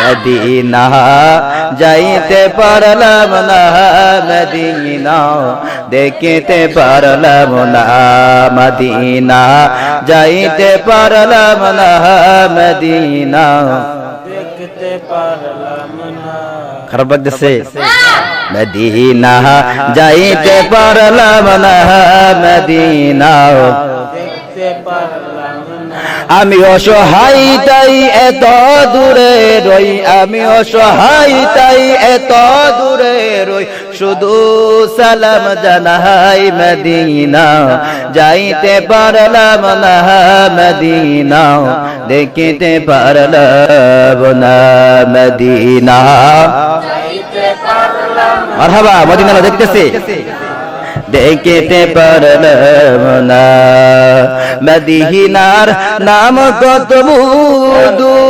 Medina যাইতে পারলাম না মদিনা দেখিতে পারলাম না মদিনা যাইতে পারলাম না মদিনা দেখতে পারলাম না। খারাপ লাগতেছে? মদিনা যাইতে পারলাম না মদিনা দেখতে পারলাম না। আমি অসহায় তাই এত দূরে রই, আমি অসহায় তাই এত দূরে রই, শুধু সালাম জানাই মদিনা যাইতে পারলাম না মদিনা দেখিতে পারলাম না মদিনা। মারহাবা, মদিনা দেখতেছে? দেখিতে পারলাম না মদিনার নাম কত দূর,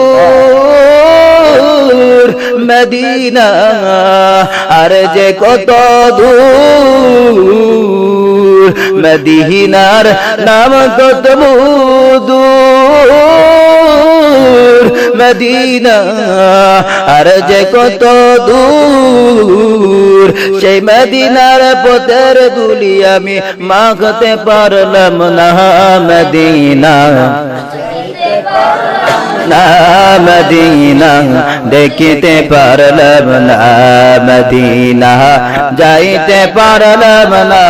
মদিনা আর যে কত দূর, মদিনার নাম কত দূর, মদিনা আর যে কত দূর, সেই মদিনার পথের ধুলি আমি মাখতে পারলাম না মদিনা না মদিনা দেখিতে পারলাম না মদিনা যাইতে পারলাম না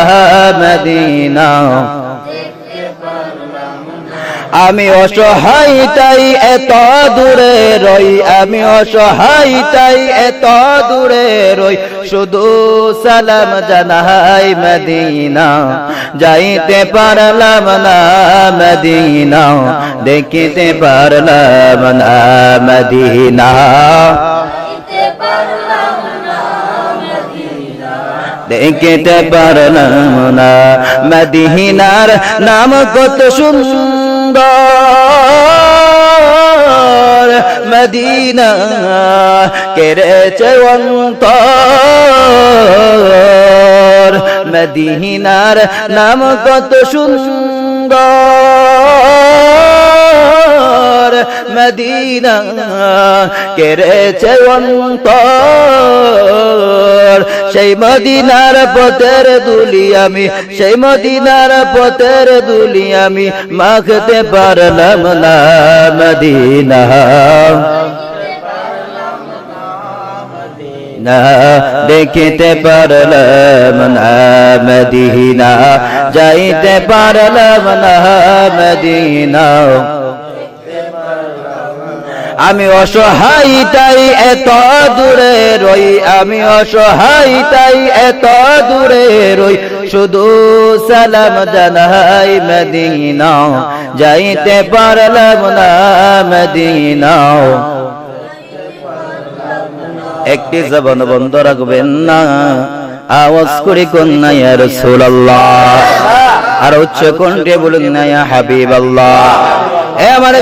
মদিনা। আমি অসহায় তাই এত দূরে রই, আমি অসহায় তাই এত দূরে রই, শুধু সালাম জানাই মদিনা যাইতে পারলাম না মদিনা দেখিতে পারলাম না মদিনা দেখিতে পারলাম না। মদিনার নাম কত সুন্দর, মদিনা কেড়েছে অন্তর, মদিনার নাম কত সুন্দর, মদিনা কেড়েছে অন্তর, সেই মদিনার পথের ধুলি আমি, সেই মদিনার পথের ধুলি আমি মাখতে পারলাম না মদিনা না দেখিতে পারলাম না মদিনা যাইতে পারলাম না মদিনা। আমি অসহায় তাই এত দূরে রই, আমি অসহায় তাই এত দূরে রই, শুধু সালাম জানাই মদিনা যাইতে পারলাম না মদিনা। একটি জবান বন্ধ রাখবেন না, আওয়াজ করে কন্যা ইয়া রাসূলুল্লাহ, আর উচ্চ কণ্ঠে বলুন না ইয়া হাবিবাল্লাহ। এ আমার